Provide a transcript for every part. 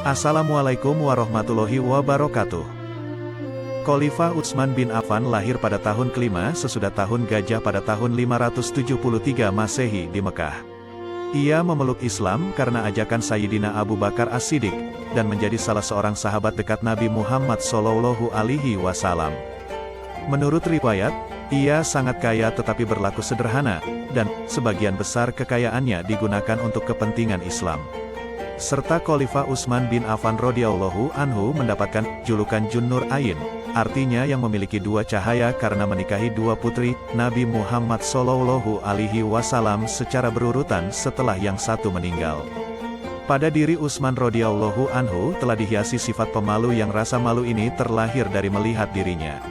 Assalamualaikum warahmatullahi wabarakatuh. Khalifah Utsman bin Affan lahir pada tahun kelima sesudah tahun Gajah pada tahun 573 Masehi di Mekah. Ia memeluk Islam karena ajakan Sayyidina Abu Bakar As-Siddiq, dan menjadi salah seorang sahabat dekat Nabi Muhammad SAW. Menurut riwayat, ia sangat kaya tetapi berlaku sederhana, dan sebagian besar kekayaannya digunakan untuk kepentingan Islam. Serta Khalifah Utsman bin Affan radhiyallahu anhu mendapatkan julukan Dzunnur Ain, artinya yang memiliki dua cahaya karena menikahi dua putri Nabi Muhammad SAW secara berurutan setelah yang satu meninggal. Pada diri Utsman radhiyallahu anhu telah dihiasi sifat pemalu yang rasa malu ini terlahir dari melihat dirinya.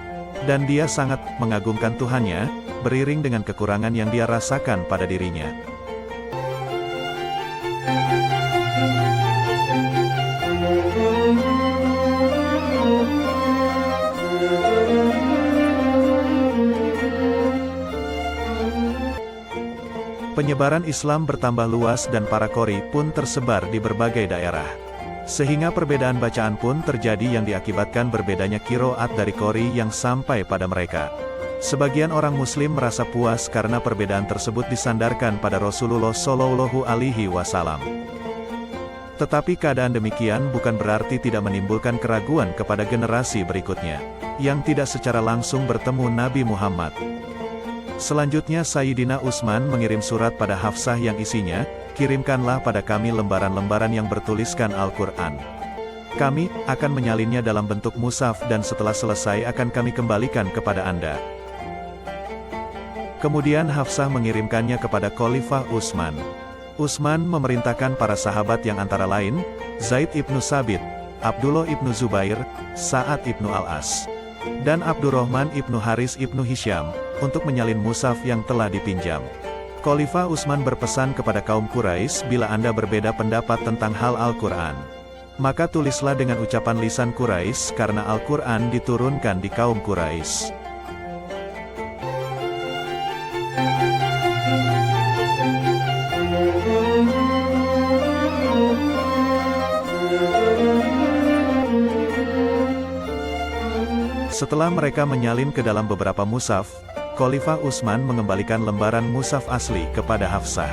Dan dia sangat mengagungkan Tuhannya, beriring dengan kekurangan yang dia rasakan pada dirinya. Penyebaran Islam bertambah luas dan para qori pun tersebar di berbagai daerah. Sehingga perbedaan bacaan pun terjadi yang diakibatkan berbedanya qiraat dari qori yang sampai pada mereka. Sebagian orang muslim merasa puas karena perbedaan tersebut disandarkan pada Rasulullah SAW. Tetapi keadaan demikian bukan berarti tidak menimbulkan keraguan kepada generasi berikutnya, yang tidak secara langsung bertemu Nabi Muhammad. Selanjutnya Sayyidina Utsman mengirim surat pada Hafsah yang isinya, "Kirimkanlah pada kami lembaran-lembaran yang bertuliskan Al-Quran. Kami akan menyalinnya dalam bentuk mushaf dan setelah selesai akan kami kembalikan kepada Anda." Kemudian Hafsah mengirimkannya kepada Khalifah Utsman. Utsman memerintahkan para sahabat yang antara lain, Zaid ibnu Tsabit, Abdullah ibnu Zubair, Sa'ad ibnu Al-As, dan Abdurrahman ibnu Haris ibnu Hisham, untuk menyalin mushaf yang telah dipinjam. Khalifah Utsman berpesan kepada kaum Quraisy, bila Anda berbeda pendapat tentang hal Al-Quran, maka tulislah dengan ucapan lisan Quraisy karena Al-Quran diturunkan di kaum Quraisy. Setelah mereka menyalin ke dalam beberapa mushaf, Khalifah Utsman mengembalikan lembaran mushaf asli kepada Hafsah.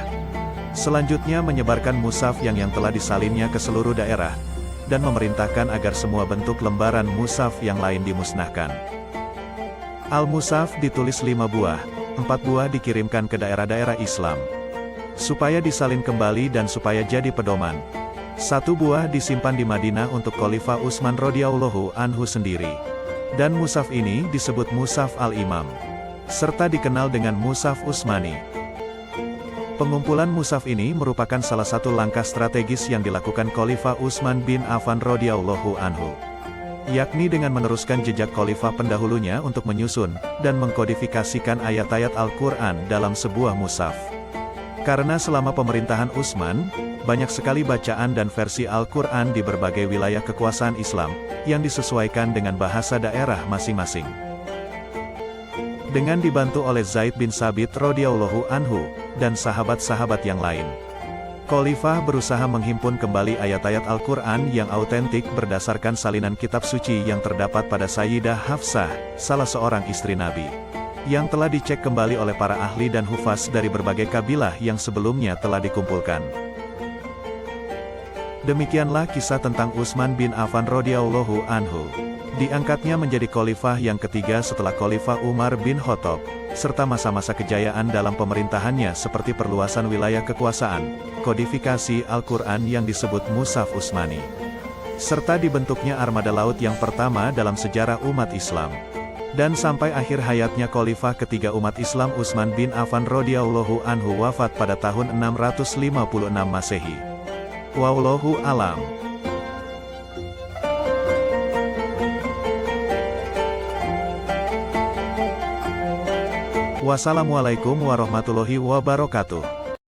Selanjutnya menyebarkan mushaf yang telah disalinnya ke seluruh daerah, dan memerintahkan agar semua bentuk lembaran mushaf yang lain dimusnahkan. Al-Mushaf ditulis 5 buah, 4 buah dikirimkan ke daerah-daerah Islam, supaya disalin kembali dan supaya jadi pedoman. 1 buah disimpan di Madinah untuk Khalifah Utsman radhiyallahu anhu sendiri. Dan mushaf ini disebut Mushaf Al-Imam, serta dikenal dengan Mushaf Utsmani. Pengumpulan mushaf ini merupakan salah satu langkah strategis yang dilakukan Khalifah Utsman bin Affan radhiyallahu anhu, yakni dengan meneruskan jejak khalifah pendahulunya untuk menyusun dan mengkodifikasikan ayat-ayat Al-Quran dalam sebuah mushaf. Karena selama pemerintahan Utsman, banyak sekali bacaan dan versi Al-Quran di berbagai wilayah kekuasaan Islam, yang disesuaikan dengan bahasa daerah masing-masing. Dengan dibantu oleh Zaid bin Tsabit radhiyallahu anhu, dan sahabat-sahabat yang lain, Khalifah berusaha menghimpun kembali ayat-ayat Al-Quran yang autentik berdasarkan salinan kitab suci yang terdapat pada Sayyidah Hafsah, salah seorang istri Nabi, yang telah dicek kembali oleh para ahli dan hufaz dari berbagai kabilah yang sebelumnya telah dikumpulkan. Demikianlah kisah tentang Utsman bin Affan radhiyallahu anhu. Diangkatnya menjadi khalifah yang ketiga setelah Khalifah Umar bin Khattab, serta masa-masa kejayaan dalam pemerintahannya seperti perluasan wilayah kekuasaan, kodifikasi Al-Quran yang disebut Mushaf Utsmani, serta dibentuknya armada laut yang pertama dalam sejarah umat Islam. Dan sampai akhir hayatnya khalifah ketiga umat Islam Utsman bin Affan radhiyallahu anhu wafat pada tahun 656 Masehi. Wallahu alam. Wassalamualaikum warahmatullahi wabarakatuh.